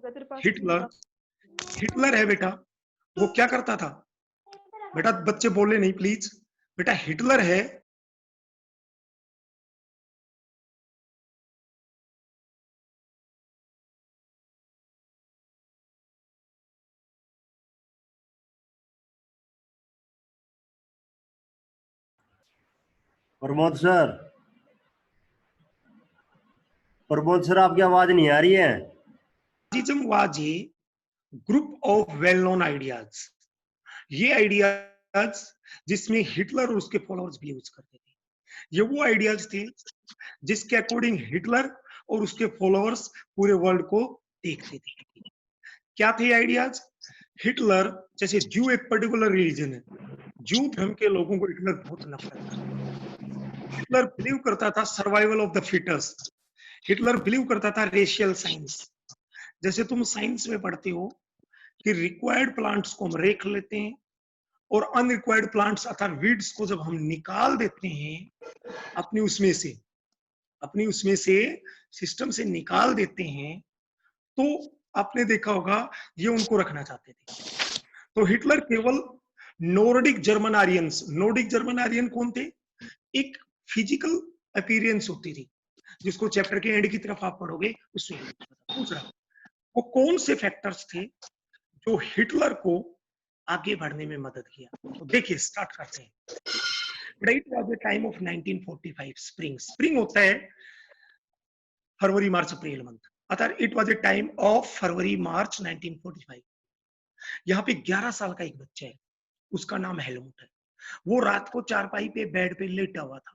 Hitler Hitler है बेटा, वो क्या करता था बेटा, बच्चे बोले नहीं प्लीज बेटा, हिटलर है प्रमोद सर आपकी आवाज नहीं आ रही है। Nazism was a group of well known ideas, ये आइडियाज जिसमें हिटलर और उसके फॉलोअर्स भी यूज करते थे, ये वो आइडियाज थे जिसके अकॉर्डिंग हिटलर और उसके फॉलोअर्स पूरे वर्ल्ड को देखते थे। क्या थे आइडियाज? हिटलर, जैसे ज्यू एक पर्टिकुलर रिलीजन है, ज्यू धर्म के लोगों को हिटलर बहुत नफरत करता। हिटलर बिलीव करता था survival of the fittest, Hitler believe करता था रेशियल साइंस। जैसे तुम साइंस में पढ़ते हो कि रिक्वायर्ड प्लांट्स को हम रेख लेते हैं और अनरिक्वायर्ड प्लांट्स अर्थात वीड्स को जब हम निकाल देते हैं अपनी उसमें से सिस्टम से निकाल देते हैं, तो आपने देखा होगा ये उनको रखना चाहते थे। तो हिटलर केवल नॉर्डिक जर्मन आर्यन कौन थे? एक फिजिकल अपीयरेंस होती थी, जिसको चैप्टर के एंड की तरफ आप पढ़ोगे उसमें पूछ रहा, वो कौन से फैक्टर्स थे जो हिटलर को आगे बढ़ने में मदद किया? तो देखिए स्टार्ट करते हैं। It was the time of 1945 spring होता है फरवरी मार्च अप्रैल मंथ, अर्थात it was the time of February March 1945। यहाँ पे 11 साल का एक बच्चा है, उसका नाम हेलमुट है। वो रात को चारपाई पे बेड पे लेटा हुआ था,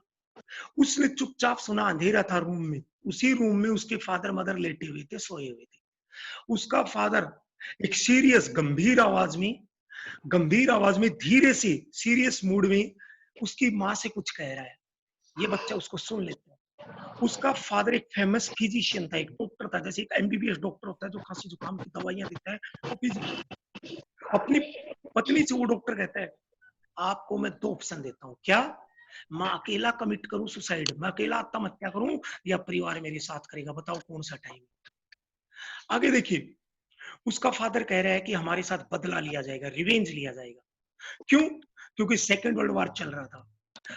उसने चुपचाप सुना, अंधेरा था रूम में, उसी रूम में उसके फादर मदर लेटे हुए थे, सोए हुए थे। उसका फादर एक गंभीर आवाज में धीरे से सीरियस मूड में उसकी माँ से कुछ कह रहा है। ये बच्चा उसको सुन लेता है। उसका फादर एक फेमस फिजिशियन था, एक डॉक्टर था, जैसे एक एमबीबीएस डॉक्टर होता है जो खांसी जुकाम की दवाइयां देता है, वो फिजिशियन। अपनी पत्नी से वो डॉक्टर कहता है, आपको मैं 2 ऑप्शन देता हूँ, क्या? मैं अकेला कमिट करूं सुसाइड, मैं अकेला आत्महत्या करूं, या परिवार मेरे साथ करेगा, बताओ कौन सा टाइम? आगे देखिए, उसका फादर कह रहा है कि हमारे साथ बदला लिया जाएगा, रिवेंज लिया जाएगा। क्यों? क्योंकि सेकेंड वर्ल्ड वॉर चल रहा था,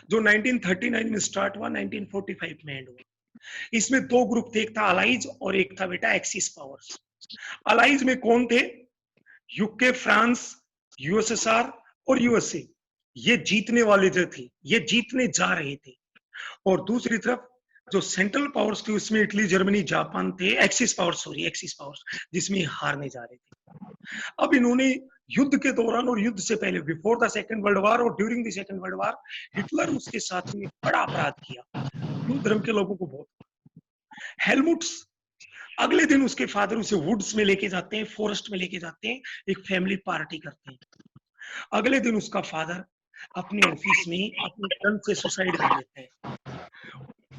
जो 1939 में स्टार्ट हुआ, 1945 में एंड हुआ। इसमें 2 ग्रुप थे, एक था अलाइज और एक था बेटा एक्सिस पावर्स। अलाइज में कौन थे? यूके, फ्रांस, यूएसएसआर और यूएसए, ये जीतने वाले जो थे, ये जीतने जा रहे थे। और दूसरी तरफ जो सेंट्रल पावर्स थी, उसमें इटली, जर्मनी, जापान थे, एक्सिस पावर्स, जिसमें हारने जा रहे थे। अब इन्होंने युद्ध के दौरान और युद्ध से पहले, before the second world war और during the second world war, Hitler उसके साथ में बड़ा अपराध किया, हिंदू धर्म के लोगों को बहुत। हेलमुट्स, अगले दिन उसके फादर उसे वुड्स में लेके जाते हैं, फॉरेस्ट में लेके जाते हैं, एक फैमिली पार्टी करते हैं। अगले दिन उसका फादर अपने ऑफिस में अपने गन से सुसाइड कर लेता है।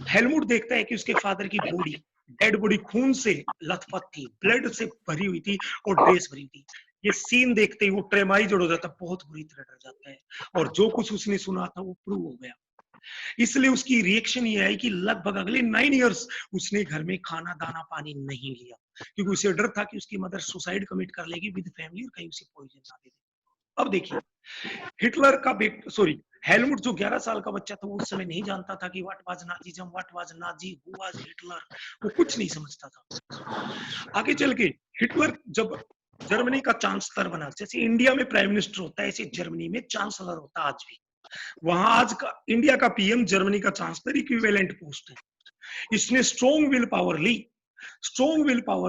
हेलमुट देखता है कि उसके फादर की बॉडी, डेड बॉडी खून से लथपथ थी, ब्लड से भरी हुई थी और ड्रेस भरी थी। ये सीन देखते ही वो ट्रेमाइज्ड हो जाता है, बहुत बुरी तरह डर जाता है, और जो कुछ उसने सुना था वो प्रूव हो गया। इसलिए उसकी रिएक्शन ये आई कि लगभग अगले 9 इयर्स उसने घर में खाना दाना पानी नहीं लिया, क्योंकि उसे डर था कि उसकी मदर सुसाइड कमिट कर लेगी विद फैमिली और कहीं उसे पॉइजन ना दे दे। अब देखिए, हिटलर का हेलमुट जो 11 साल का बच्चा था, वो उस समय नहीं जानता था कि what was Nazism, what was Nazi, who was Hitler, वो कुछ नहीं समझता था। आगे चल के हिटलर जब जर्मनी का चांसलर बना, जैसे इंडिया में प्राइम मिनिस्टर होता है, ऐसे जर्मनी में चांसलर होता है आज भी। वहां आज का इंडिया का पीएम, जर्मनी का चांसलर इक्विवेलेंट पोस्ट है। इसने स्ट्रॉन्ग विल पावर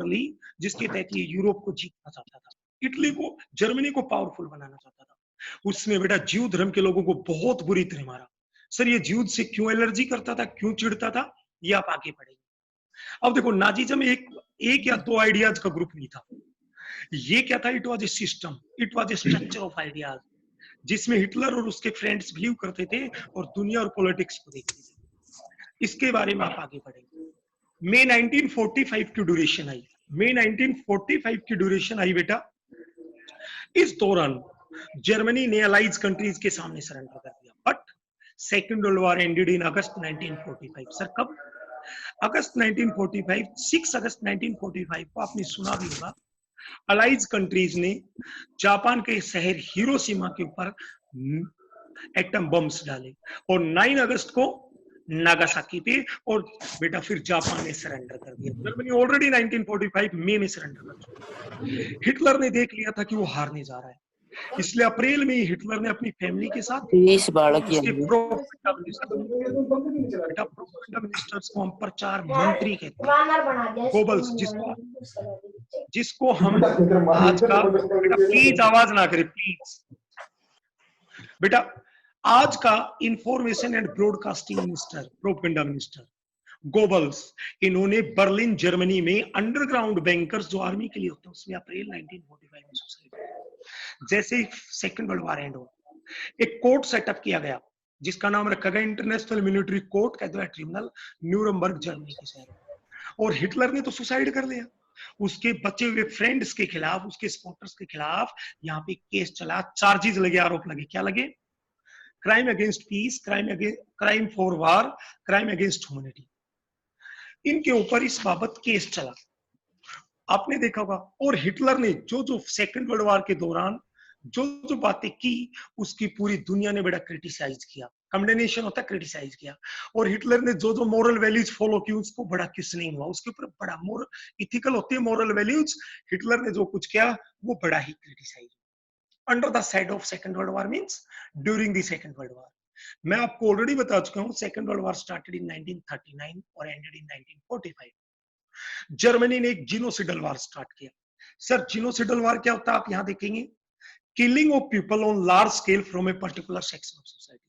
ली, जिसके तहत ये यूरोप को जीतना चाहता था, इटली को, जर्मनी को पावरफुल बनाना चाहता था। उसने बेटा ज्यू धर्म के लोगों को बहुत बुरी तरह मारा। सर ये ज्यूज से क्यों एलर्जी करता था, क्यों चिढ़ता था, ये आप आगे पढ़ेंगे। अब देखो, नाजीज्म एक या 2 आइडियाज का ग्रुप नहीं था, ये क्या था? It was a system, it was a structure of ideas, जिसमें हिटलर और उसके फ्रेंड्स बिलीव करते थे और दुनिया और पॉलिटिक्स को देखते थे। इसके बारे में आप आगे पढ़ेंगे। मई 1945 की ड्यूरेशन आई, मई 1945 की ड्यूरेशन आई बेटा। इस दौरान जर्मनी ने अलाइज कंट्रीज के सामने सरेंडर कर दिया, but second world war ended in August 1945। Sir कब? अगस्त 1945, 6 अगस्त 1945 को आपने सुना भी होगा अलाइज कंट्रीज ने जापान के शहर हिरोशिमा के ऊपर एटम बम्स डाले और 9 अगस्त को नागासाकी पे, और बेटा फिर जापान ने सरेंडर कर दिया। जर्मनी ऑलरेडी 1945 मई में सरेंडर कर चुका। हिटलर ने देख लिया था कि वो हारने जा रहा है, इसलिए अप्रैल में ही हिटलर ने अपनी फैमिली के साथ उसके प्रोपेगेंडा मिनिस्टर्स को हम प्रचार मंत्री कहते हैं, गोबल्स, जिसको हम आज का, बेटा प्लीज आवाज ना करे प्लीज, बेटा आज का information and broadcasting minister, propaganda minister Goebbels, इन्होंने बर्लिन जर्मनी में अंडरग्राउंड बैंकर्स जो आर्मी के लिए होते हैं उसमें अप्रैल 1945 में सुसाइड। जैसे सेकंड वर्ल्ड वॉर एंड हो, एक कोर्ट सेटअप किया गया जिसका नाम रखा गया international military court tribunal, Nuremberg Germany के शहर में। और हिटलर ने तो सुसाइड कर लिया, उसके बचे हुए फ्रेंड्स के खिलाफ, उसके सपोर्टर्स के खिलाफ यहाँ पे केस चला, चार्जेस लगे, आरोप लगे। क्या लगे? Crime against peace, crime for war, crime against humanity, इनके ऊपर इस बाबत केस चला, आपने देखा होगा। और हिटलर ने जो जो सेकंड वर्ल्ड वॉर के दौरान जो जो बातें की उसकी पूरी दुनिया ने बड़ा क्रिटिसाइज किया, कंडेनेशन होता है, क्रिटिसाइज किया। और हिटलर ने जो जो मॉरल वैल्यूज फॉलो की उसको बड़ा क्वेश्चनिंग हुआ, उसके ऊपर बड़ा इथिकल होती है मॉरल वैल्यूज, हिटलर ने जो कुछ किया वो बड़ा ही criticise under the side of second world war, means during the second world war. मैं आपको ऑलरेडी बता चुका हूं second world war started in 1939 और एंडेड इन 1945। जर्मनी ने एक जीनोसिडल वॉर स्टार्ट किया। सर जीनोसिडल वॉर क्या होता है आप यहां देखेंगे, killing of people on large scale from a particular section of society,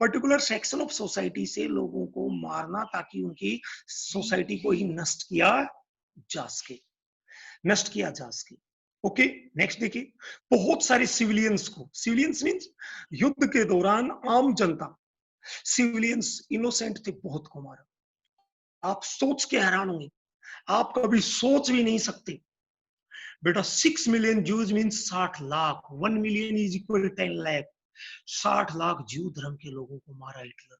particular section of society से लोगों को मारना ताकि उनकी सोसाइटी को ही नष्ट किया जा सके, नष्ट किया जा सके। ओके नेक्स्ट देखिए, बहुत सारे सिविलियंस को, सिविलियंस मींस युद्ध के दौरान आम जनता, सिविलियंस इनोसेंट थे, बहुत को मारा। आप सोच के हैरान होंगे, आप कभी सोच भी नहीं सकते बेटा 6 million Jews means 60 lakh, 1 million is equal to 10 lakh, 60 lakh जीव धर्म के लोगों को मारा हिटलर ने,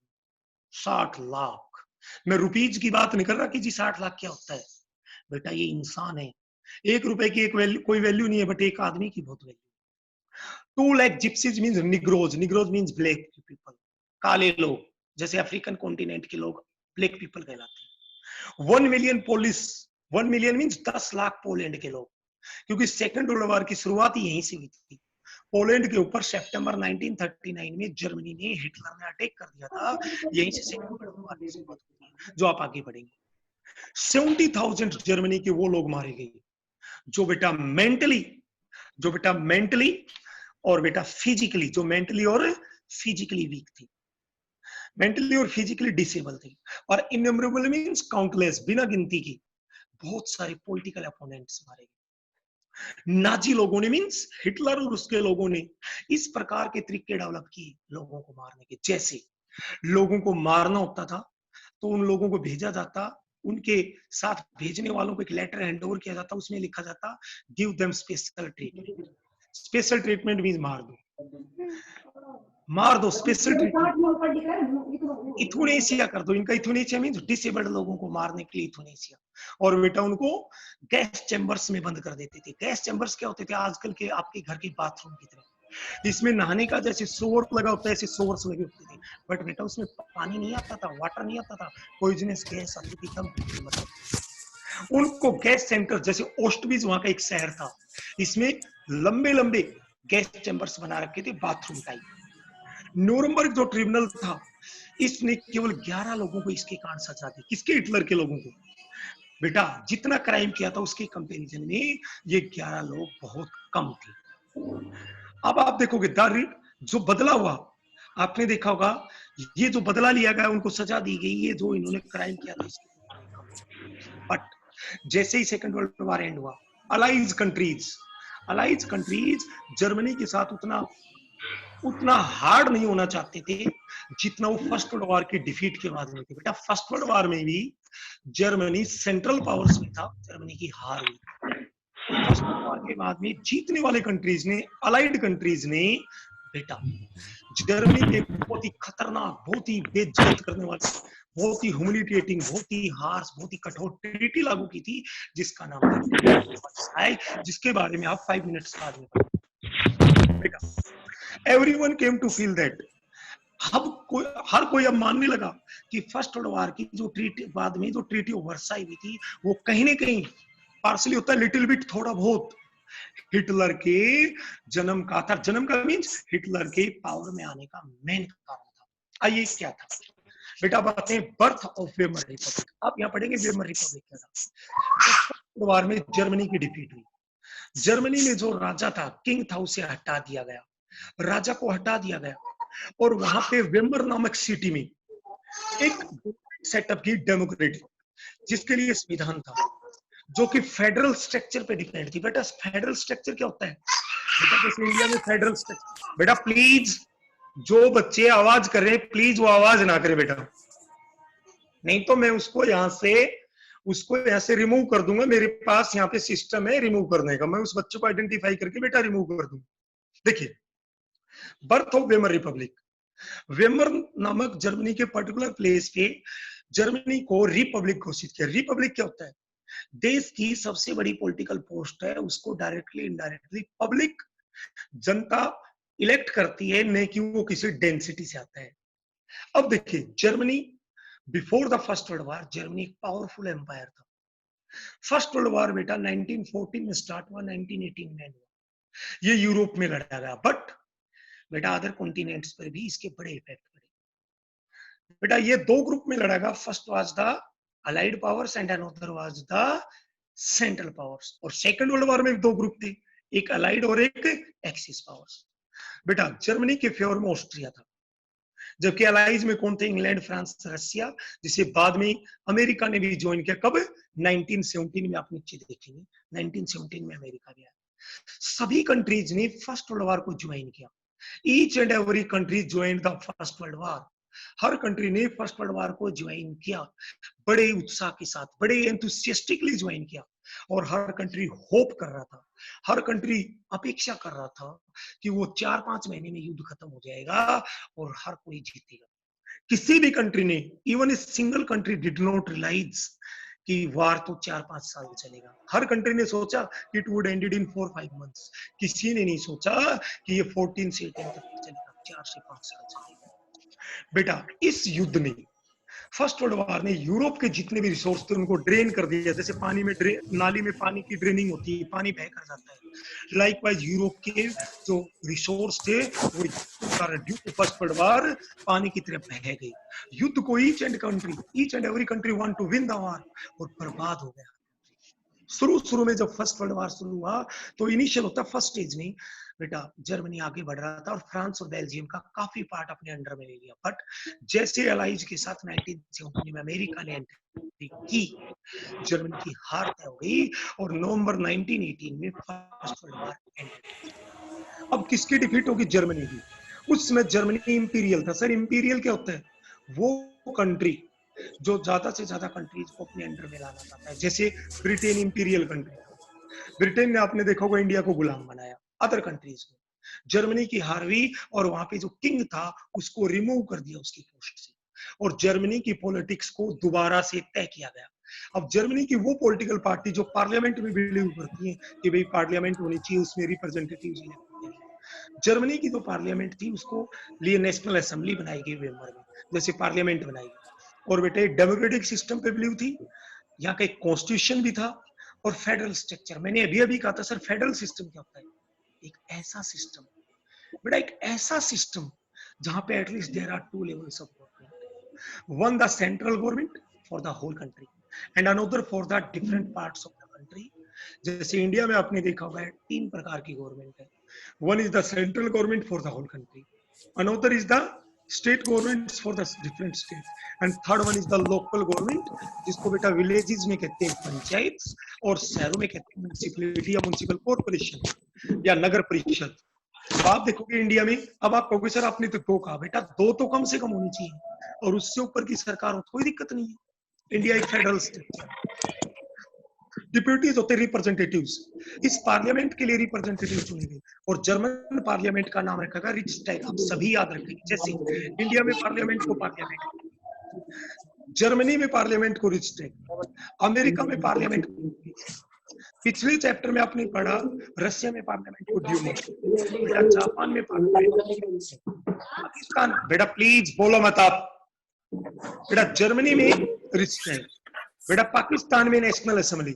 60 लाख। मैं रुपीज की बात नहीं कर रहा कि जी 60 लाख क्या होता है, बेटा ये इंसान है, 1 रुपए की एक वैल्यू, कोई वैल्यू नहीं है, बट एक आदमी की बहुत value. 2 lakh gypsies means Negroes, Negroes means black people, काले लोग, जैसे अफ्रीकन कॉन्टिनेंट के लोग ब्लैक पीपल कहलाते हैं। 1 million police, 1 million means 10 lakh Poland के लोग, क्योंकि सेकंड वर्ल्ड वॉर की शुरुआत ही यहीं से हुई थी। पोलैंड के ऊपर सितंबर 1939 में जर्मनी ने, हिटलर ने अटैक कर दिया था, यहीं से सेकंड वर्ल्ड वॉर की शुरुआत हुई है, जो आप आगे बढ़ेंगे। 70,000 जर्मनी के वो लोग मारे गए जो बेटा मेंटली और बेटा फिजिकली, जो मेंटली और फिजिकली वीक थी, मेंटली और फिजिकली डिसेबल थी। और इनन्यूमरेबल मींस काउंटलेस, बिना गिनती की बहुत सारे पॉलिटिकल अपोनेंट्स मारे गए। नाजी लोगों ने मींस हिटलर और उसके लोगों ने इस प्रकार के तरीके डेवलप किए लोगों को मारने के। जैसे लोगों को मारना होता था तो उन लोगों को भेजा जाता, उनके साथ भेजने वालों को एक लेटर हैंड ओवर किया जाता, उसमें लिखा जाता give them special treatment. Special treatment means मार दो, मार दो, स्पेशल ट्रीटमेंट, इथुनेसिया कर दो। इनका इथुनेसिया मींस डिसेबल्ड लोगों को मारने के लिए इथुनेसिया। और बेटा उनको गैस चैम्बर्स में बंद कर देते थे। गैस चैम्बर्स क्या होते थे, आजकल के आपके घर के बाथरूम की तरह, इसमें नहाने का जैसे शोर लगा होता है ऐसे शोर्स लगे होते थे, बट बेटा उसमें पानी नहीं आता था, वाटर नहीं आता था, पॉइजनस गैस आती थी कम मतलब। उनको गैस सेंटर, जैसे ओस्टविज वहां का एक शहर था, इसमें लंबे लंबे गैस चैम्बर्स बना रखे थे बाथरूम टाइप। न्यूरमबर्ग जो ट्रिब्यूनल था, इसने केवल 11 लोगों को इसके कारण सजा दी। किसके? हिटलर के लोगों को। बेटा जितना क्राइम किया था उसके कंपैरिजन में ये 11 लोग बहुत कम थे। अब आप देखोगे जो बदला हुआ, आपने देखा होगा, ये जो बदला लिया गया, उनको सजा दी गई, ये जो इन्होंने क्राइम किया था इसके। बट जैसे ही सेकंड वर्ल्ड वॉर एंड हुआ, अलाइज कंट्रीज जर्मनी के साथ उतना हार्ड नहीं होना चाहते थे जितना वो फर्स्ट वर्ल्ड वॉर की डिफीट के बाद में थे। बेटा फर्स्ट वर्ल्ड वॉर में भी जर्मनी सेंट्रल पावर्स में था, जर्मनी की हार हुई। फर्स्ट वर्ल्ड वॉर के बाद में जीतने वाले कंट्रीज ने, अलाइड कंट्रीज ने बेटा जर्मनी ने बहुत ही खतरनाक, बहुत ही बेइज्जत करने वाली, बहुत ही ह्यूमिलिएटिंग, बहुत ही हार्श, बहुत ही कठोर ट्रीटी लागू की थी, जिसका नाम था ट्रीटी ऑफ वर्साई, जिसके बारे में आप 5 मिनट्स बाद में पढ़ेंगे। बेटा everyone came to feel that, हर कोई अब मानने लगा कि फर्स्ट वर्ल्ड वॉर की जो ट्रीटी बाद में जो ट्रीटी ऑफ वर्साई हुई थी, वो कहीं ना कहीं पार्सली होता है, लिटिल बिट, थोड़ा बहुत हिटलर के जन्म का था। जन्म का मीन्स हिटलर के पावर में आने का मेन कारण था। आइए क्या था बेटा, बातें हैं बर्थ ऑफ वेमर रिपब्लिक। आप यहाँ पढ़ेंगे वेमर रिपब्लिक क्या था। तो वार में जर्मनी की डिफीट हुई। जर्मनी में जो राजा था, किंग था, उसे हटा दिया गया, राजा को हटा दिया गया, और वहां पे वेमर नामक सिटी में एक सेटअप की डेमोक्रेटिक, जिसके लिए संविधान था, जो कि फेडरल स्ट्रक्चर पे डिपेंड थी। बेटा फेडरल स्ट्रक्चर क्या होता है बेटा, जैसे इंडिया में फेडरल स्ट्रक्चर, बेटा प्लीज जो बच्चे आवाज कर रहे हैं प्लीज वो आवाज ना करें बेटा, नहीं तो मैं उसको यहाँ से रिमूव कर दूंगा। मेरे पास यहाँ पे सिस्टम है रिमूव करने का, मैं उस बच्चे को आइडेंटिफाई करके बेटा रिमूव कर दूंगा। देखिए birth of Weimar Republic, Weimar नामक जर्मनी के पर्टिकुलर प्लेस पे जर्मनी को रिपब्लिक घोषित किया। रिपब्लिक क्या होता है, देश की सबसे बड़ी पॉलिटिकल पोस्ट है, उसको डायरेक्टली इनडायरेक्टली पब्लिक, जनता इलेक्ट करती है, न कि वो किसी डेंसिटी से आता है। अब देखिए Germany before the first world war, Germany एक पावरफुल एम्पायर था। फर्स्ट वर्ल्ड वॉर बेटा 1914 में स्टार्ट हुआ, 1918 में हुआ, ये यूरोप में लड़ा गया, बट बेटा अदर कॉन्टिनेंट्स पर भी इसके बड़े इफेक्ट पड़े। बेटा ये दो ग्रुप में लड़ा गया, first was the allied powers and another was the central powers, और सेकंड वर्ल्ड वॉर में दो ग्रुप थे, एक अलाइड और एक एक्सिस पावर्स। बेटा जर्मनी के फेवर में ऑस्ट्रिया था, जबकि अलाइज में कौन थे, इंग्लैंड, फ्रांस, रशिया, जिसे बाद में अमेरिका ने भी ज्वाइन किया। कब, 1917 में, आप नीचे देखेंगे 1917 में अमेरिका गया। सभी कंट्रीज ने फर्स्ट वर्ल्ड वॉर को ज्वाइन किया, each and every country join the first world war, her country ने फर्स्ट वर्ल्ड वॉर को ज्वाइन किया, बड़े उत्साह के साथ, बड़े एंथुसियास्टिकली ज्वाइन किया, और हर कंट्री होप कर रहा था, हर कंट्री अपेक्षा कर रहा था कि वो 4-5 महीने में युद्ध खत्म हो जाएगा और हर कोई जीतेगा। किसी भी कंट्री ने, even a single country did not realise कि वार तो 4-5 साल चलेगा। हर कंट्री ने सोचा कि it would ended in 4-5 months, किसी ने नहीं सोचा कि ये 14 से 10 तक चलेगा, 4 से 5 साल चलेगा। बेटा इस युद्ध ने, फर्स्ट वर्ल्ड वॉर ने यूरोप के जितने भी रिसोर्स थे उनको ड्रेन कर दिया, जैसे पानी में नाली में पानी की ड्रेनिंग होती है, पानी बह कर जाता है, लाइकवाइज यूरोप के जो रिसोर्स थे वो due to first world war पानी की तरफ बह गई। युद्ध को each and every country want to win the war, और बर्बाद हो गया। शुरू में जब फर्स्ट वर्ल्ड वॉर शुरू हुआ तो इनिशियल होता फर्स्ट स्टेज में बेटा जर्मनी आगे बढ़ रहा था और फ्रांस और बेल्जियम का काफी पार्ट अपने अंडर में ले लिया, बट जैसे एलाइज के साथ 1917 में अमेरिका ने एंट्री की, जर्मनी की हार तय हो गई और नवंबर 1918 में फर्स्ट वर्ल्ड वॉर एंडेड। अब किसकी डिफीट होगी, जर्मनी की। उस समय जर्मनी इंपीरियल था। सर इंपीरियल क्या होता है, वो कंट्री जो ज्यादा से ज्यादा कंट्रीज को अपने अंडर में लाना चाहता है, जैसे ब्रिटेन इंपीरियल कंट्री था, ब्रिटेन ने आपने देखा होगा इंडिया को गुलाम बनाया, अदर कंट्रीज को। जर्मनी की हार हुई और वहां पे जो किंग था उसको रिमूव कर दिया उसकी पोस्ट से, और जर्मनी की पॉलिटिक्स को दोबारा से तय किया गया। अब जर्मनी की वो पॉलिटिकल पार्टी जो पार्लियामेंट में बिलीव करती है कि भाई पार्लियामेंट होनी चाहिए, उसमें रिप्रेजेंटेटिव्स इलेक्ट होते हैं, जर्मनी की जो पार्लियामेंट थी उसको लिए नेशनल असेंबली बनाई गई वेम्बर में, जैसे पार्लियामेंट बनाई गई। और बेटे डेमोक्रेटिक सिस्टम पे बिलीव थी, यहाँ का एक कॉन्स्टिट्यूशन भी था और फेडरल स्ट्रक्चर। मैंने अभी कहा था सर फेडरल सिस्टम क्या होता है, एक ऐसा सिस्टम बेटा, एक ऐसा सिस्टम जहां पे at least there are 2 levels of government, one the central government for the whole country and another for the different parts of the country. जैसे इंडिया में आपने देखा होगा 3 प्रकार की गवर्नमेंट है, one is the central government for the whole country, another is the state governments for the different states, and third one is the local government, जिसको बेटा विलेजेस में कहते हैं पंचायत और शहरों में कहते हैं म्युनिसिपैलिटी या म्युनिसिपल कॉर्पोरेशन या नगर परिषद। तो आप देखोगे इंडिया में, अब आप कहोगे सर आपने तो 2 कहा, बेटा 2 तो कम से कम होनी चाहिए और उससे ऊपर की सरकार हो तो कोई दिक्कत नहीं है। इंडिया एक फेडरल स्टेट है। डिप्यूटीज होते रिप्रेजेंटेटिव्स, इस पार्लियामेंट के लिए रिप्रेजेंटेटिव चुने गए और जर्मन पार्लियामेंट का नाम रखा गया रिक्सटैग। आप सभी याद रखेंगे, जैसे इंडिया में पार्लियामेंट को पार्लियामेंट, जर्मनी में पार्लियामेंट को रिक्सटैग, अमेरिका में पार्लियामेंट को। पिछले चैप्टर में आपने पढ़ा रशिया में पार्लियामेंट को ड्यूमा, बेटा जापान में पार्लियामेंट, पाकिस्तान, बेटा प्लीज बोलो मत आप, बेटा जर्मनी में रिक्सटैग, बेटा पाकिस्तान में नेशनल असेंबली,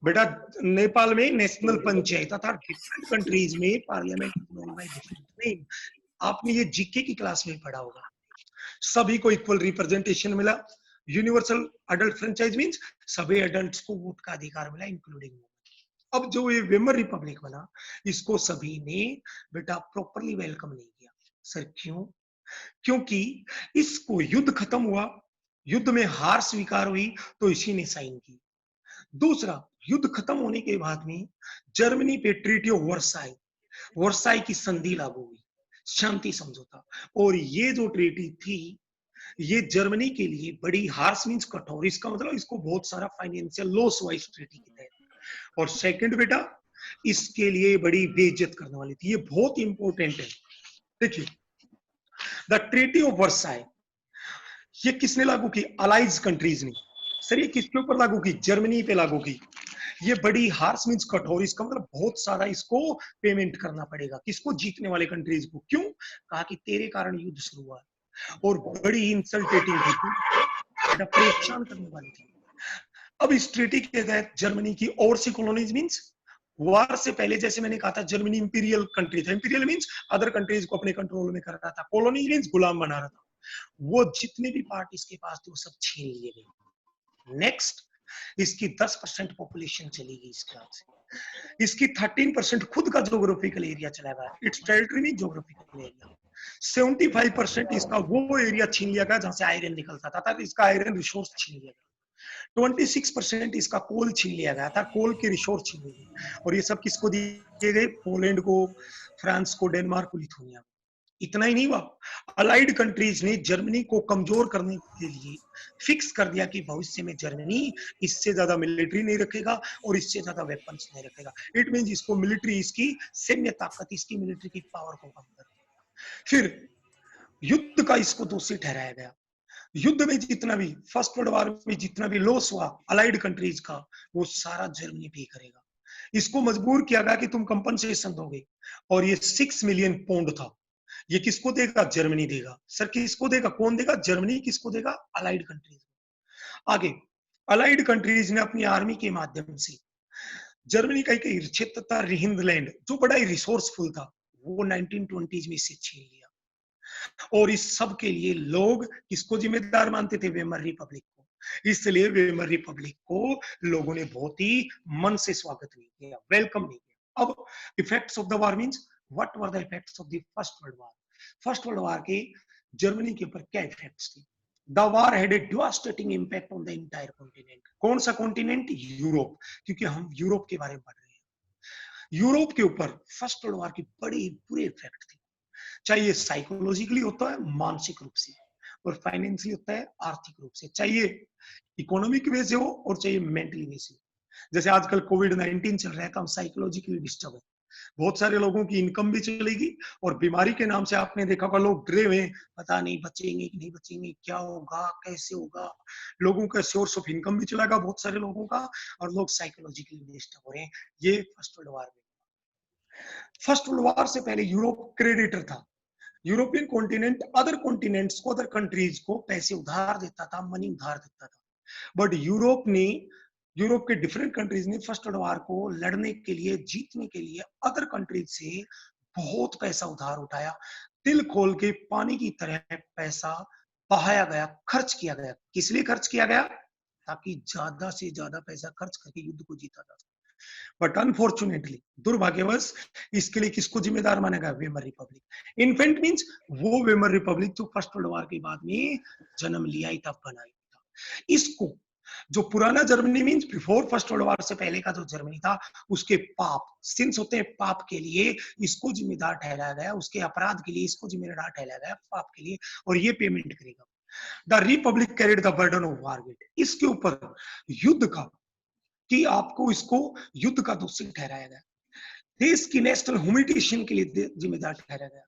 बेटा नेपाल में नेशनल पंचायत, तथा डिफरेंट कंट्रीज में parliament known by different name. आपने ये जीके की क्लास में पढ़ा होगा। सभी को इक्वल रिप्रेजेंटेशन मिला। यूनिवर्सल अडल्ट फ्रेंचाइज मींस सभी एडल्ट्स को वोट का अधिकार मिला इंक्लूडिंग। अब जो ये वेमर रिपब्लिक बना, इसको सभी ने बेटा प्रॉपरली वेलकम नहीं किया। सर क्यों? क्योंकि इसको युद्ध खत्म हुआ, युद्ध में हार स्वीकार हुई तो इसी ने साइन की। दूसरा, युद्ध खत्म होने के बाद में जर्मनी पे ट्रीटी ऑफ वर्साई, वर्साई की संधि लागू हुई, शांति समझौता। और ये जो ट्रीटी थी ये जर्मनी के लिए बड़ी हार्श मींस कठोर, इसका मतलब इसको बहुत सारा फाइनेंशियल लॉस हुआ इस ट्रीटी के तहत। और सेकंड बेटा इसके लिए बड़ी बेइज्जत करने वाली थी, ये बहुत इंपॉर्टेंट है। देखिए द ट्रीटी ऑफ वर्साई ये किसने लागू की? अलाइज कंट्रीज ने। सर ये किसके ऊपर लागू की? जर्मनी पे लागू की। ये बड़ी हार्श मींस कठोर, इसका मतलब बहुत सारा इसको पेमेंट करना पड़ेगा। किसको? जीतने वाले कंट्रीज को। क्यों? कहा कि तेरे कारण युद्ध शुरू हुआ और बड़ी इंसल्टेटिंग थी, परेशान करने वाली थी। अब इस ट्रीटी के तहत जर्मनी की और सी कॉलोनीज मींस वार से पहले, जैसे मैंने कहा था जर्मनी इंपीरियल कंट्री था, इंपीरियल मींस अदर कंट्रीज को अपने कंट्रोल में कर रहा था, कॉलोनी मींस गुलाम बना रहा था। वो जितने भी पार्ट इसके पास थे वो सब छीन लिए गए। नेक्स्ट, इसकी 10% पॉपुलेशन चली गई इसके हाथ से। इसकी 13% खुद का ज्योग्राफिकल एरिया चला गया, इट्स टेरिटरी में ज्योग्राफिकल एरिया। 75% इसका वो एरिया छीन लिया गया जहां से आयरन निकलता था, इसका आयरन रिसोर्स छीन लिया गया। 26% इसका कोल छीन लिया गया था, कोल के रिसोर्स छीन लिए गए। और ये सब किसको दिए गए? पोलैंड को, फ्रांस को, डेनमार्क को, लिथुआनिया को। इतना ही नहीं हुआ, अलाइड कंट्रीज ने जर्मनी को कमजोर करने के लिए फिक्स कर दिया कि भविष्य में जर्मनी इससे ज्यादा मिलिट्री नहीं रखेगा और इससे ज्यादा वेपन्स नहीं रखेगा। इट मींस इसको मिलिट्री, इसकी सैन्य ताकत, इसकी मिलिट्री की पावर को कम कर दिया। फिर युद्ध का इसको दोषी ठहराया गया। युद्ध में जितना भी, फर्स्ट वर्ल्ड वॉर में जितना भी लॉस हुआ अलाइड कंट्रीज का, वो सारा जर्मनी पे करेगा। इसको मजबूर किया गया कि तुम कंपनसेशन दोगे, और ये 6 मिलियन पाउंड था। ये किसको देगा? जर्मनी देगा। सर किसको देगा? कौन देगा? जर्मनी। किसको देगा? Allied countries. आगे अलाइड कंट्रीज ने अपनी आर्मी के माध्यम से जर्मनी का एक क्षेत्र था रिहिंदलैंड, जो बड़ा ही रिसोर्सफुल था, वो 1920s में इसे छीन लिया। और इस सब के लिए लोग किसको जिम्मेदार मानते थे? वेमर रिपब्लिक को। इसलिए वेमर रिपब्लिक को लोगों ने बहुत ही मन से स्वागत नहीं किया, वेलकम नहीं किया। अब effects of the war means what were the effects of the first world war. First world war के जर्मनी के ऊपर क्या इफेक्ट्स थे? The war had a devastating impact on the entire continent. कौन सा कॉन्टिनेंट? यूरोप, क्योंकि हम Europe के बारे में पढ़ रहे हैं। यूरोप के ऊपर फर्स्ट वर्ल्ड वॉर की बड़ी बुरे इफेक्ट थे, चाहे ये साइकोलॉजिकली होता है, मानसिक रूप से, और फाइनेंशियली होता है, आर्थिक रूप से, चाहिए इकोनॉमिक वे से हो और चाहिए मेंटली वे से। जैसे आजकल कोविड-19 चल रहा है तो हम साइकोलॉजिकली डिस्टर्ब है, बहुत सारे लोगों की इनकम भी चलेगी, और बीमारी के नाम से आपने देखा होगा लोग डरे हुए, पता नहीं बचेंगे कि नहीं बचेंगे, क्या होगा, कैसे होगा। लोगों का सोर्स ऑफ इनकम भी चला गया बहुत सारे लोगों का, और लोग साइकोलॉजिकली डिस्टर्ब हो रहे हैं। ये फर्स्ट वर्ल्ड वॉर में। फर्स्ट वर्ल्ड वॉर से पहले यूरोप क्रेडिटर था। यूरोपियन कॉन्टिनेंट अदर कॉन्टिनेंट्स को, अदर कंट्रीज को पैसे उधार देता था, मनी उधार देता था। बट यूरोप के डिफरेंट कंट्रीज ने फर्स्ट वर्ल्ड वॉर को लड़ने के लिए, जीतने के लिए अदर कंट्रीज से बहुत पैसा उधार उठाया। तिल खोल के पानी की तरह पैसा बहाया गया, खर्च किया गया। किस लिए खर्च किया गया? ताकि ज्यादा से ज्यादा पैसा खर्च करके युद्ध को जीता जा सके। बट अनफॉर्चुनेटली, दुर्भाग्यवश, इसके लिए किसको जिम्मेदार माना गया? Weimar Republic. इन्फेंट मींस वो वेमर रिपब्लिक जो फर्स्ट वर्ल्ड वॉर के बाद में जन्म लिया ही था, बनाया था। इसको जो पुराना Germany means before first world war से पहले का जो जर्मनी था, उसके पाप, सिंस होते हैं पाप के लिए, इसको जिम्मेदार ठहराया गया, उसके अपराध के लिए इसको जिम्मेदार ठहराया गया, पाप के लिए, और ये पेमेंट करेगा। The Republic carried the burden of war. इसके ऊपर युद्ध का कि आपको इसको युद्ध का दोषी ठहराया गया, देश की नेशनल ह्यूमिलिटेशन के लिए जिम्मेदार ठहराया गया,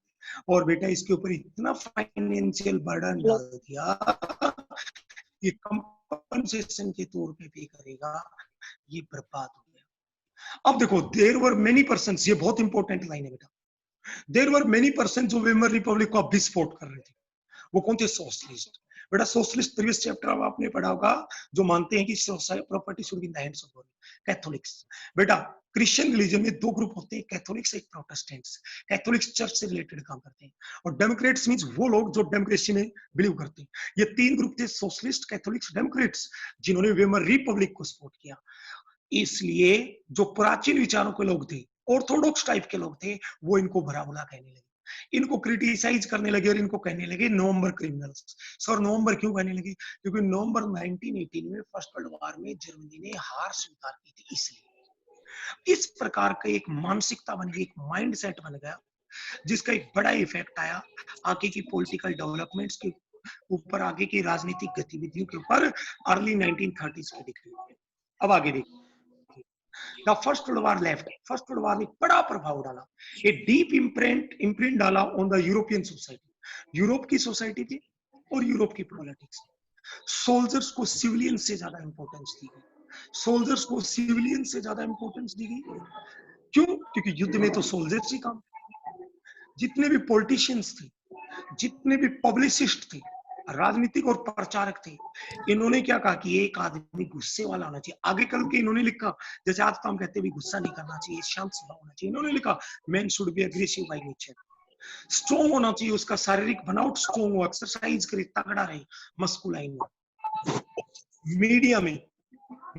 और बेटा इसके ऊपर इतना फाइनेंशियल बर्डन डाल दिया, ये कंपनसेशन के तौर पे पे करेगा, ये बर्बाद हो गया। अब देखो, देयर वर मेनी पर्सन्स, ये बहुत इंपॉर्टेंट लाइन है बेटा, देयर वर मेनी पर्सन्स जो वेमर रिपब्लिक को अभी सपोर्ट कर रहे थे। वो कौन थे? सोशलिस्ट। बेटा सोशलिस्ट प्रीवियस चैप्टर अब आपने पढ़ा होगा, जो मानते हैं कि property should be in the hands of government. Catholics, बेटा क्रिश्चियन रिलीजन में दो ग्रुप होते हैं, कैथोलिक्स एक प्रोटेस्टेंट्स। कैथोलिक्स चर्च से रिलेटेड काम करते हैं, और डेमोक्रेट्स मींस वो लोग जो डेमोक्रेसी में बिलीव करते हैं। ये तीन ग्रुप थे, सोशलिस्ट, कैथोलिक्स, डेमोक्रेट्स, जिन्होंने वेमर रिपब्लिक को सपोर्ट किया। इसलिए जो प्राचीन विचारों के लोग थे, ऑर्थोडॉक्स टाइप के लोग थे, वो इनको भला बुरा कहने लगे, इनको क्रिटिसाइज करने लगे, और इनको कहने लगे नवंबर क्रिमिनल्स। सर नवंबर क्यों कहने लगे? क्योंकि नवंबर 1918 में फर्स्ट वर्ल्ड वॉर में जर्मनी ने हार स्वीकार की थी, इसलिए इस प्रकार का एक मानसिकता बन गई, एक माइंड सेट बन गया, जिसका एक बड़ा इफेक्ट आया आगे की पॉलिटिकल डेवलपमेंट्स के ऊपर, आगे की राजनीतिक गतिविधियों के ऊपर, अर्ली 1930s के डिक्रीज। अब आगे देखिए, the first world war left, first world war ने बड़ा प्रभाव डाला, ए डीप इम्प्रिंट डाला on the European society, Europe की सोसाइटी थी और यूरोप की पॉलिटिक्स। सोल्जर्स को सिविलियन से ज्यादा इंपॉर्टेंस दी गई, सोल्जर्स को सिविलियन से ज्यादा इंपॉर्टेंस दी गई। क्यों? क्योंकि युद्ध में तो सोल्जर्स ही काम, जितने भी पॉलिटिशियंस थे, जितने भी पब्लिसिस्ट थे, राजनीतिक और प्रचारक थे, इन्होंने क्या कहा कि एक आदमी गुस्से वाला होना चाहिए। आगे कल के इन्होंने लिखा, जैसे आज तो हम कहते हैं भी गुस्सा नहीं करना चाहिए, शांत स्वभाव होना चाहिए, इन्होंने लिखा man should be aggressive by nature, strong होना चाहिए, उसका शारीरिक बनावट स्ट्रॉन्ग हो, एक्सरसाइज करे, तगड़ा रहे, मस्कुलाइन हो।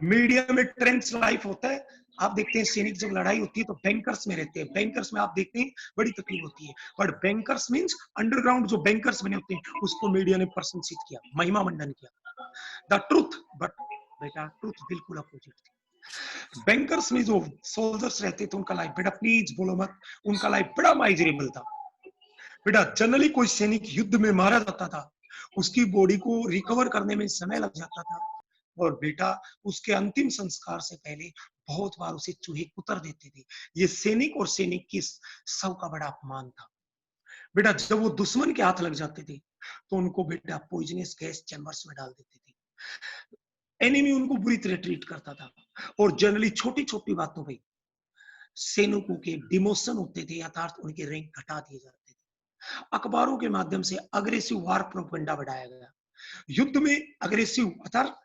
मीडिया में ट्रेंड्स लाइफ होता है। आप देखते हैं सैनिक जब लड़ाई होती है तो बैंकर्स में रहते हैं, बैंकर्स में आप देखते हैं बड़ी तकलीफ होती है, बट बैंकर्स मींस अंडरग्राउंड जो बैंकर्स बने होते हैं, उसको मीडिया ने प्रशंसित किया, महिमा मंडन किया, द ट्रुथ। बट बेटा ट्रुथ बिल्कुल अपोजिट थी। बैंकर्स में जो सोल्जर्स रहते थे उनका लाइफ, बेटा प्लीज बोलो मत, उनका लाइफ बड़ा माइजरेबल था। बेटा जनरली कोई सैनिक युद्ध में मारा जाता था, उसकी बॉडी को रिकवर करने में समय लग जाता था, और बेटा उसके अंतिम संस्कार से पहले बहुत बार उसे चूहे कुतर देते थे। ये सैनिक और सैनिक की सब का बड़ा अपमान था। बेटा जब वो दुश्मन के हाथ लग जाते थे तो उनको बेटा पॉइजनस गैस चैम्बर्स में डाल देते थे, एनिमी उनको बुरी तरह ट्रीट करता था, और जनरली छोटी छोटी बातों पे सैनिकों के डिमोशन होते थे, अर्थात उनके रैंक घटा दिए जाते थे। अखबारों के माध्यम से अग्रेसिव वार प्रोपेगेंडा बढ़ाया गया, युद्ध में अग्रेसिव अर्थात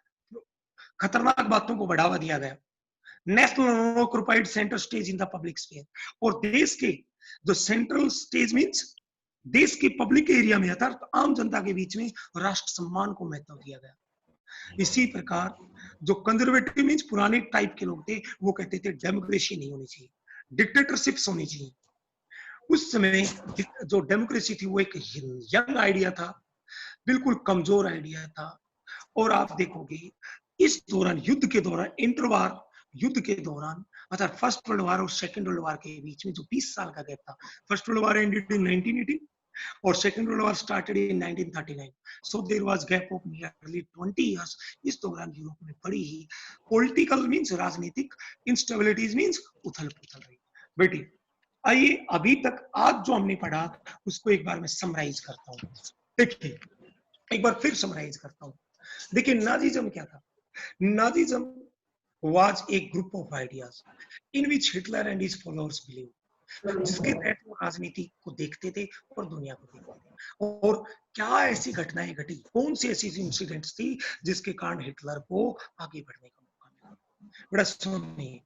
खतरनाक बातों को बढ़ावा दिया गया। National occupied centre stage in the public sphere, और देश के जो सेंट्रल स्टेज मींस देश के पब्लिक एरिया में अर्थात आम जनता के बीच में राष्ट्र सम्मान को महत्व दिया गया। इसी प्रकार जो कंजर्वेटिव मींस पुराने टाइप के लोग थे, वो कहते थे डेमोक्रेसी नहीं होनी चाहिए, डिक्टेटरशिप्स होनी चाहिए। उस समय जो डेमोक्रेसी थी वो एक यंग आइडिया था, बिल्कुल कमजोर आइडिया था। और आप देखोगे इस दौरान, युद्ध के दौरान, इंटरवार युद्ध के दौरान, अर्थात फर्स्ट वर्ल्ड वार और सेकंड वर्ल्ड वार के बीच में जो 20 साल का गैप था, first world war ended in 1918 और second world war started in 1939, so there was gap of nearly 20 years. इस दौरान यूरोप में बड़ी ही पॉलिटिकल मींस राजनीतिक इंस्टेबिलिटीज मींस उथल पुथल रही। बेटी आइए अभी तक आज जो हमने पढ़ा उसको एक बार मैं समराइज करता हूँ। देखिए एक बार फिर समराइज करता हूँ। देखिए नाजीज्म क्या था? नाजीज्म was a group of ideas in which Hitler and his followers believed, जिसके तहत वो राजनीति को देखते थे और दुनिया को देखते थे। और क्या ऐसी घटनाएं घटी, कौन सी ऐसी इंसिडेंट्स थी जिसके कारण हिटलर को आगे बढ़ने का मौका मिला? बड़ा सुनिए,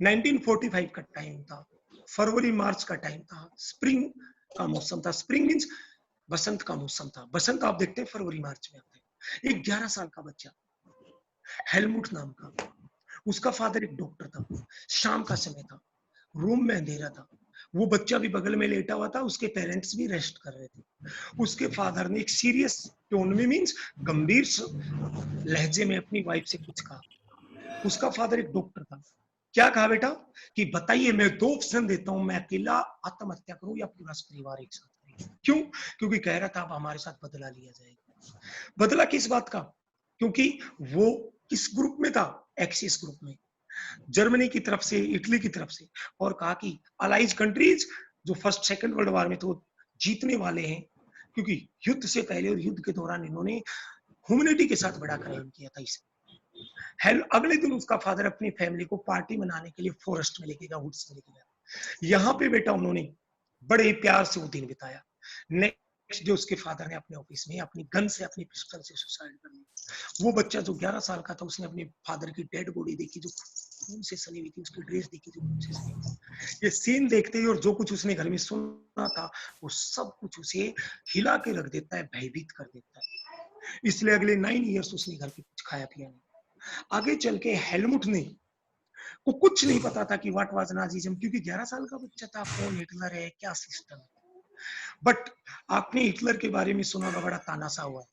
1945 का टाइम था, फरवरी मार्च का टाइम था, स्प्रिंग का मौसम था। स्प्रिंग मीन्स बसंत का मौसम था। बसंत आप देखते हैं फरवरी मार्च में आता है। एक 11 साल का बच्चा हेलमुट नाम का, उसका फादर एक डॉक्टर था, शाम का समय था, रूम में अंधेरा था, वो बच्चा भी बगल में लेटा हुआ था, उसके पेरेंट्स भी रेस्ट कर रहे थे। उसके फादर ने एक सीरियस टोन में मींस गंभीर लहजे में अपनी वाइफ से कुछ कहा। उसका फादर एक डॉक्टर था। क्या कहा बेटा? कि बताइए, मैं 2 ऑप्शन देता हूं, मैं अकेला आत्महत्या करूं या पूरा परिवार एक साथ करें। क्यों? क्योंकि कह रहा था अब हमारे साथ बदला लिया जाएगा। बदला किस बात का? क्योंकि वो किस ग्रुप में था? एक्सिस ग्रुप में। जर्मनी की तरफ से, इटली की तरफ से, और कहा कि अलाइज कंट्रीज जो फर्स्ट सेकंड वर्ल्ड वॉर में तो जीतने वाले हैं, क्योंकि युद्ध से पहले और युद्ध के दौरान इन्होंने ह्यूमैनिटी के साथ बड़ा क्राइम किया था। इसे अगले दिन उसका फादर अपनी फैमिली को पार्टी मनाने के लिए फॉरेस्ट में लेके गया, वुड्स में लेके गया। यहाँ पे बेटा उन्होंने बड़े प्यार से वो दिन बिताया। नेक्स्ट डे उसके फादर ने अपने ऑफिस में अपनी गन से, अपनी पिस्टल से सुसाइड कर लिया। वो बच्चा जो 11 साल का था, उसने अपने फादर की डेड बॉडी देखी जो खून से सनी हुई थी, उसकी ड्रेस देखी जो खून से सनी हुई थी। ये सीन देखते ही और जो कुछ उसने घर में सुना था, वो सब कुछ उसे हिला के रख देता है, भयभीत कर देता है। इसलिए अगले 9 इयर्स उसने घर पे कुछ खाया पिया नहीं। आगे चल के हेलमुट ने को कुछ नहीं पता था कि व्हाट वाज नाजिज्म, क्योंकि 11 साल का बच्चा था, कौन हिटलर है, क्या सिस्टम है। बट आपने हिटलर के बारे में सुना होगा, बड़ा तानाशाह हुआ है।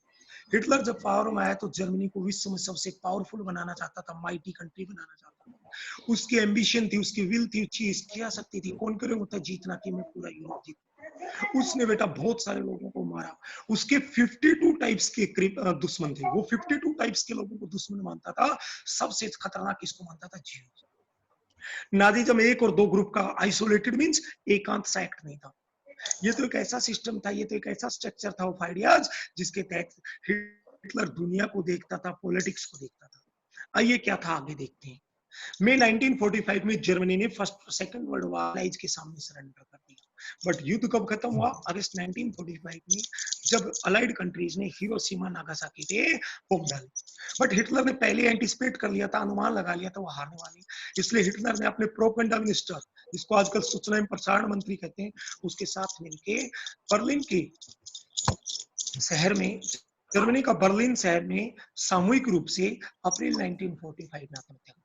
हिटलर जब पावर में आया तो जर्मनी को विश्व में सबसे पावरफुल बनाना चाहता था, माइटी कंट्री बनाना चाहता था। उसकी एम्बिशन थी, उसकी विल थी, चीज किया सकती थी, कौन करे होता जीतना कि मैं पूरा यूरोप जीत। उसने बेटा बहुत सारे लोगों को मारा। उसके 52 टाइप्स के दुश्मन थे। वो 52 टाइप्स के लोगों को दुश्मन मानता था। सबसे खतरनाक किसको मानता था? जीव। नाजिज्म एक और दो ग्रुप का आइसोलेटेड मींस एकांत सा एक्ट नहीं था। ये तो एक ऐसा सिस्टम था, ये तो एक ऐसा स्ट्रक्चर था ऑफ आइडियाज, जिसके तहत हिटलर दुनिया को देखता था, पॉलिटिक्स को देखता था। आइए क्या था आगे देखते हैं। मई 1945 में जर्मनी ने फर्स्ट सेकंड वर्ल्ड वॉर के सामने सरेंडर कर दिया। बट युद्ध कब खत्म हुआ? अगस्त 1945 में, जब अलाइड कंट्रीज ने हिरोशिमा नागासाकी पे बम डाले। बट हिटलर ने पहले एंटिसिपेट कर लिया था, अनुमान लगा लिया था वो हारने वाले। इसलिए हिटलर ने अपने प्रोपेगेंडा मिनिस्टर, जिसको आजकल सूचना एवं प्रसारण मंत्री कहते हैं, उसके साथ मिलके बर्लिन के शहर में, जर्मनी का बर्लिन शहर में सामूहिक रूप से अप्रैल 1945 में आत्महत्या कर।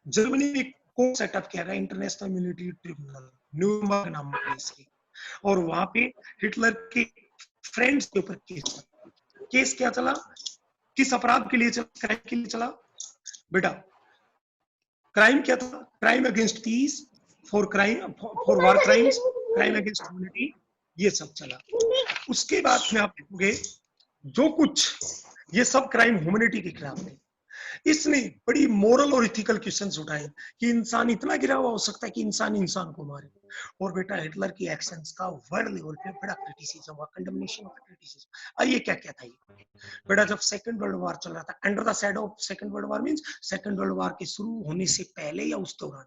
जर्मनी ने कोर्ट सेटअप किया गया, इंटरनेशनल मिलिट्री ट्रिब्यूनल, न्यूरमबर्ग नाम है इसके। और वहां पे हिटलर के फ्रेंड्स के ऊपर केस क्या चला? किस अपराध के लिए चला? क्राइम के लिए चला बेटा। क्राइम क्या था? Crime against peace, for war crimes, crime against humanity, ये सब चला। उसके बाद में आप देखोगे जो कुछ ये सब क्राइम ह्यूमैनिटी के खिलाफ थे। इसने बड़ी मोरल और इथिकल क्वेश्चंस उठाए कि इंसान इतना गिरा हुआ हो सकता है कि इंसान इंसान को मारे। और बेटा हिटलर की एक्शंस का वर्ल्ड लेवल पे बड़ा क्रिटिसिज्म हुआ, कंडेमनेशन हुआ, क्रिटिसिज्म। आइए क्या क्या था ये बेटा। जब सेकंड वर्ल्ड वॉर चल रहा था, under the shadow of second world war means second world war के शुरू होने से पहले या उस दौरान,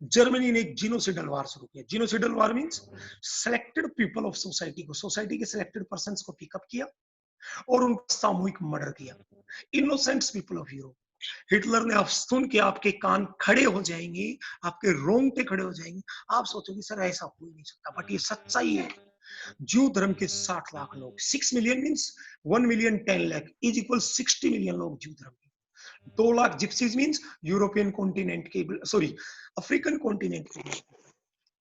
जर्मनी ने एक जीनोसिडल वार शुरू किया। Genocidal war means selected people of society को, सोसाइटी के सिलेक्टेड पर्संस को पिकअप किया और उनका सामूहिक मर्डर किया। Innocents people of Europe. Hitler ने, आप सुन के आपके कान खड़े हो जाएंगे, आपके रोंगटे खड़े हो जाएंगे। आप सोचोगे सर ऐसा हो ही नहीं सकता, बट ये सच्चाई है। ज्यू धर्म के 60 लाख लोग, 6 million means 1 million 10 lakh is equal 60 million लोग ज्यू धर्म के। 2 lakh gypsies means European continent के, सॉरी अफ्रीकन कॉन्टिनेंट के।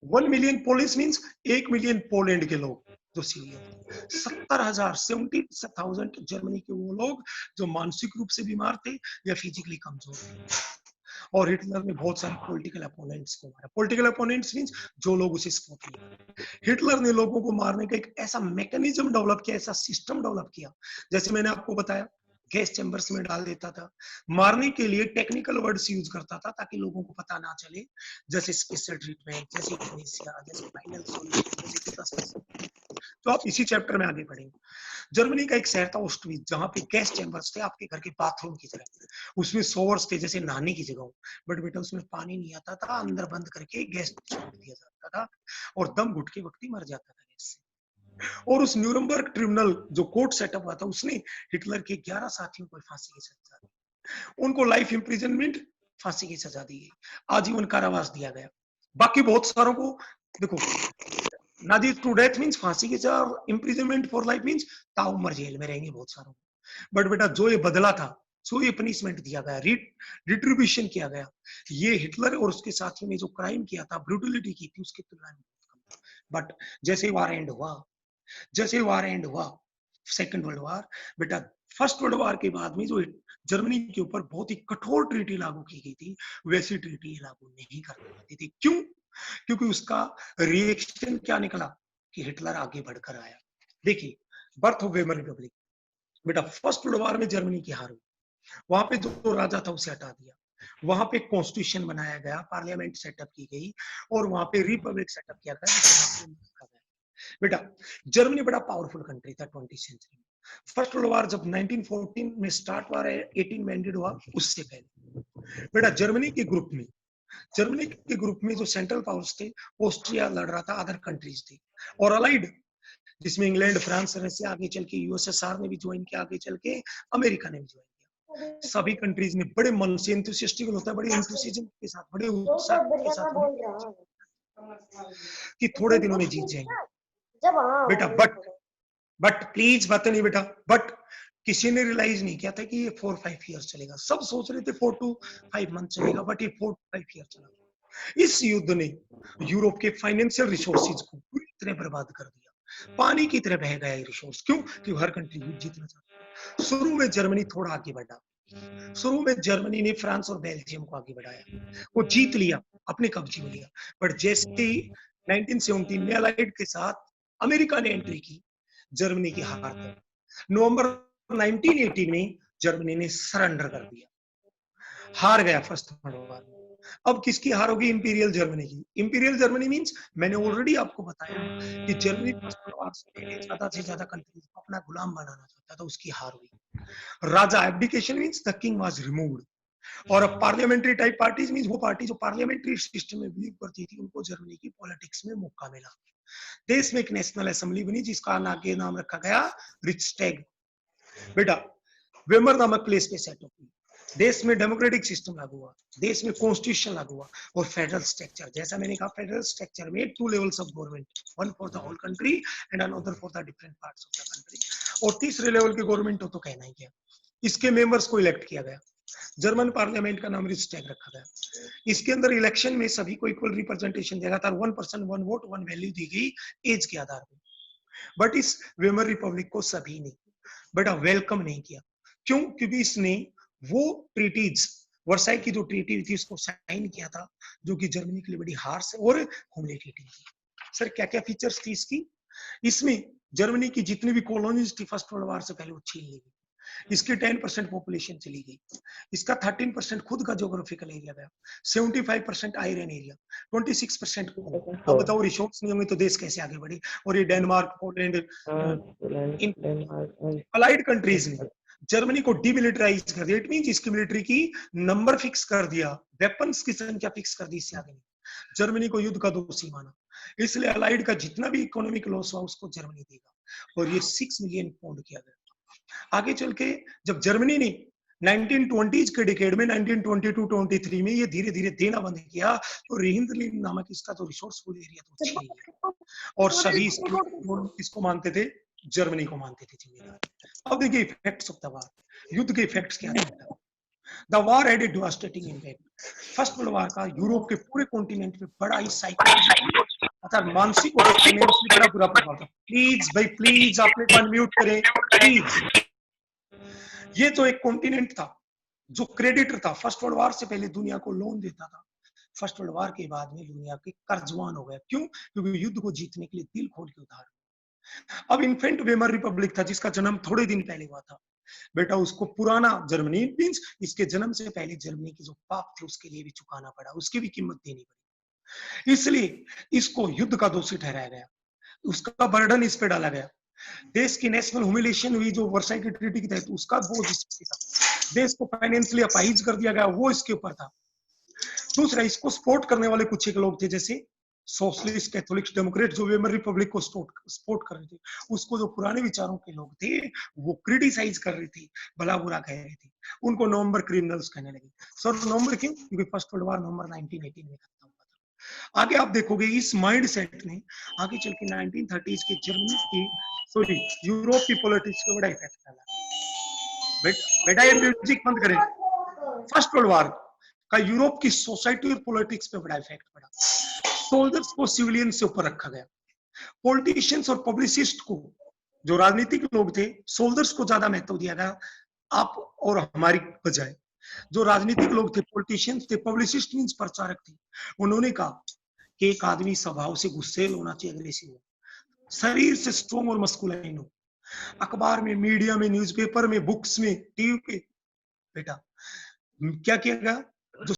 1 million police means 1 million Poland के लोग जो सीरियन। 70,000 70,000 जर्मनी के वो लोग जो मानसिक रूप से बीमार थे या फिजिकली कमजोर थे। और हिटलर ने बहुत सारे पॉलिटिकल अपोनेंट्स को मारा। पॉलिटिकल अपोनेंट्स मींस जो लोग उसे सपोर्ट नहीं करते। हिटलर ने लोगों को मारने का एक ऐसा मैकेनिज्म डेवलप किया, ऐसा सिस्टम डेवलप किया, जैसे मैंने आपको बताया गैस चैम्बर्स में डाल देता था। मारने के लिए टेक्निकल वर्ड्स यूज करता था ताकि लोगों को पता ना चले, जैसे स्पेशल ट्रीटमेंट, जैसे यूथनेसिया, जैसे फाइनल सॉल्यूशन, जैसे कैटास्ट्रोफे। तो आप इसी चैप्टर में आगे बढ़ेंगे। जर्मनी का एक शहर था ऑस्ट्रिच, जहां पे गैस चैम्बर्स थे आपके घर के बाथरूम की तरह। उसमें शॉवर्स थे जैसे नहाने की जगह। बट बेटा उसमें पानी नहीं आता था, अंदर बंद करके गैस छोड़ दिया जाता था और दम घुट के वक्त ही मर जाता था गैस से। और उस न्यूरमबर्ग ट्रिब्यूनल जो कोर्ट सेटअप हुआ था, उसने हिटलर के 11 साथियों को फांसी की सजा दी। उनको लाइफ इंप्रिजनमेंट, फांसी की सजा दी गई, आजीवन कारावास दिया गया। बाकी बहुत सारों को देखो, नादी टू डेथ मींस फांसी की सजा, और इंप्रिजनमेंट फॉर लाइफ मींस ताउम्र जेल में रहेंगे बहुत सारों को। बट बेटा जो ये बदला था, जो ये पनिशमेंट दिया गया, रिट्रीब्यूशन किया गया, ये हिटलर और उसके साथियों ने जो क्राइम किया था, ब्रूटलिटी की थी, उसकी तुलना में बहुत कम था। बट जैसे वार एंड हुआ, जैसे वार एंड हुआ, सेकंड वर्ल्ड वार, बेटा फर्स्ट वर्ल्ड वार के बाद में जो जर्मनी के ऊपर बहुत ही कठोर ट्रीटी लागू की गई थी, वैसी ट्रीटी लागू नहीं कर पाती थी। क्यों? क्योंकि उसका रिएक्शन क्या निकला कि हिटलर आगे बढ़कर आया। देखिए, बर्थ ऑफ वेमर रिपब्लिक। बेटा फर्स्ट वर्ल्ड वार में जर्मनी की हार हुई, वहां पे जो राजा था उसे हटा दिया, वहां पे कॉन्स्टिट्यूशन बनाया गया, पार्लियामेंट सेटअप की गई और वहां पे रिपब्लिक सेटअप किया गया जिसे नाम रखा गया। बेटा जर्मनी बड़ा पावरफुल कंट्री था 20वीं सेंचुरी में। फर्स्ट वर्ल्ड वॉर जब 1914 में स्टार्ट हुआ है, 18 में एंडेड हुआ, उससे पहले बेटा जर्मनी के ग्रुप में जो सेंट्रल पावर्स थे, ऑस्ट्रिया लड़ रहा था, अदर कंट्रीज थी और अलाइड, जिसमें इंग्लैंड, फ्रांस, रशिया, आगे चल के यूएसएसआर ने भी ज्वाइन किया, आगे चल के अमेरिका ने भी ज्वाइन किया। सभी कंट्रीज ने बड़े मन से, एंथुसियास्टिक होता है, बड़े एंथुसियाज्म के साथ, बड़े उत्साह के साथ कि थोड़े दिनों में जीत जाएंगे बेटा। बट प्लीज बात नहीं बेटा, बट किसी ने रियलाइज नहीं किया था कि ये 4-5 ईयर्स चलेगा। सब सोच रहे थे 4 to 5 मंथ चलेगा, बट ये 4 to 5 ईयर चला। इस युद्ध ने यूरोप के फाइनेंशियल रिसोर्सेज को पूरी तरह बर्बाद कर दिया, पानी की तरह बह गया ये रिसोर्स। क्यों? क्योंकि हर कंट्री युद्ध जीतना चाहती है। शुरू में जर्मनी थोड़ा आगे बढ़ा, शुरू में जर्मनी ने फ्रांस और बेल्जियम को आगे बढ़ाया, वो जीत लिया, अपने कब्जे में लिया। बट जैसे ही 1917 में अलाइड के साथ अमेरिका ने एंट्री की, जर्मनी की हार थी। नवंबर 1918 में जर्मनी ने सरेंडर कर दिया, हार गया फर्स्ट वर्ल्ड वॉर। अब किसकी हार होगी? इंपीरियल जर्मनी की। इंपीरियल जर्मनी मींस, मैंने ऑलरेडी आपको बताया कि जर्मनी फर्स्ट वर्ल्ड वॉर से पहले ज्यादा से ज्यादा कंट्रीज को अपना गुलाम बनाना चाहता था, उसकी हार हुई। राजा abdication means the king was removed, और अब पार्लियामेंट्री टाइप पार्टीज मींस वो पार्टी जो पार्लियामेंट्री सिस्टम में बिलीव करती थी, उनको जर्मनी की पॉलिटिक्स में मौका मिला। देश में एक नेशनल असेंबली बनी जिसका आगे नाम रखा गया रिक्सटैग। बेटा वेमर नामक प्लेस पे सेट हुई। देश में डेमोक्रेटिक सिस्टम लागू हुआ, देश में कॉन्स्टिट्यूशन लागू हुआ और फेडरल स्ट्रक्चर। जैसा मैंने कहा, फेडरल स्ट्रक्चर में 2 levels of government, one for the whole country and another for the different parts of the country. और तीसरे लेवल की गवर्नमेंट हो तो कहना ही क्या। इसके मेंबर्स को इलेक्ट किया गया। जर्मन पार्लियामेंट का नाम रिक्सटैग रखा गया। इसके अंदर इलेक्शन में सभी को इक्वल रिप्रेजेंटेशन दिया गया था। 1 पर्सन 1 वोट 1 वैल्यू दी गई एज के आधार पर। बट इस वेमर रिपब्लिक को सभी ने बेटा वेलकम नहीं किया। क्यों? क्योंकि इसने वो ट्रीटीज, वर्साई की जो ट्रीटी थी, उसको साइन किया था, जो कि जर्मनी के लिए बड़ी हार्श और ह्यूमिलिएटिंग थी। सर क्या क्या फीचर्स थी इसकी? इसमें जर्मनी की जितनी भी कॉलोनीज थी फर्स्ट वर्ल्ड वॉर से पहले, वो छीन ली गई। इसकी 10% पॉपुलेशन चली गई। इसका 13% खुद का ज्योग्राफिकल एरिया गया, 75% आयरन एरिया, 26%। अब बताओ रिसोर्स नहीं होंगे तो देश कैसे आगे बढ़े? और ये डेनमार्क, पोलैंड, अलाइड कंट्रीज ने जर्मनी को डिमिलिटराइज कर दिया। इट मींस इसकी मिलिट्री की नंबर फिक्स कर दिया, वेपन्स की संख्या फिक्स कर दी, इससे आगे नहीं। जर्मनी को युद्ध का दोषी माना, इसलिए अलाइड का जितना भी इकोनॉमिक लॉस हुआ उसको जर्मनी देगा, और ये 6 मिलियन पाउंड किया गया। आगे चल के जब जर्मनी ने 1920s के डिकेड में 1922-23 में ये धीरे धीरे देना बंद किया, तो रिहिंदलिन नामक इसका जो रिसोर्सफुल एरिया था छीन लिया, और सभी इसको मानते थे, जर्मनी को मानते थे जिम्मेदार। अब देखिए इफेक्ट्स ऑफ द वॉर, युद्ध के इफेक्ट्स क्या थे। The war had a devastating impact. First world war का यूरोप के पूरे कॉन्टिनेंट पे बड़ा ही साइकोलॉजिकल अर्थात मानसिक और फाइनेंशियली बड़ा बुरा प्रभाव था। प्लीज भाई प्लीज आपने अनम्यूट करें प्लीज। ये जो एक कॉन्टिनेंट था जो क्रेडिटर था, फर्स्ट वर्ल्ड वॉर से पहले दुनिया को लोन देता था, फर्स्ट वर्ल्ड वॉर के बाद में दुनिया के कर्जवान हो गया। क्यों? क्योंकि युद्ध को जीतने के लिए दिल खोल के उधार। अब इन्फेंट वेमर रिपब्लिक था जिसका जन्म थोड़े दिन पहले हुआ था, बेटा उसको पुराना जर्मनी मींस इसके जन्म से पहले जर्मनी के जो पाप थे उसके लिए भी चुकाना पड़ा, उसकी भी कीमत देनी पड़ी। इसलिए इसको युद्ध का दोषी ठहराया गया, उसका बर्डन इस पे डाला गया। देश की नेशनल ह्यूमिलिएशन हुई जो वर्साई की ट्रीटी के तहत, उसका बोझ इस पे था। देश को फाइनेंशियली अपाहिज कर दिया गया, वो इसके ऊपर था। दूसरा, इसको सपोर्ट करने वाले कुछ एक लोग थे, जैसे सोशलिस्ट, कैथोलिक्स, डेमोक्रेट, जो वेमर रिपब्लिक को सपोर्ट कर रहे थे, उसको जो पुराने विचारों के लोग थे वो क्रिटिसाइज कर रहे थे, भला बुरा कह रहे थे, उनको नवंबर क्रिमिनल्स कहने लगे। सर नवंबर क्यों? क्योंकि फर्स्ट वर्ल्ड वॉर नवंबर 1918 में खत्म हुआ था। आगे आप देखोगे इस माइंड सेट ने आगे चल के 1930s के जर्मनी की यूरोप की पॉलिटिक्स पे बड़ा इफेक्ट डाला। बेटा ये म्यूजिक बंद करें। फर्स्ट वर्ल्ड वॉर का यूरोप की सोसाइटी और पॉलिटिक्स पे बड़ा इफेक्ट पड़ा। सोल्जर्स को सिविलियन से ऊपर रखा गया, पॉलिटिशियंस और पब्लिसिस्ट को, जो राजनीतिक लोग थे, सोल्जर्स को ज्यादा महत्व दिया गया आप और हमारी बजाय। जो राजनीतिक लोग थे, पॉलिटिशियंस थे, पब्लिसिस्ट मींस प्रचारक थे, उन्होंने कहा कि एक आदमी स्वभाव से गुस्सेल होना चाहिए, अग्रेसिव हो, शरीर से स्ट्रॉन्ग और मस्कुलाइन हो। अखबार में, मीडिया में, न्यूज़पेपर में, बुक्स में, टीवी पे बेटा क्या किया गया, जो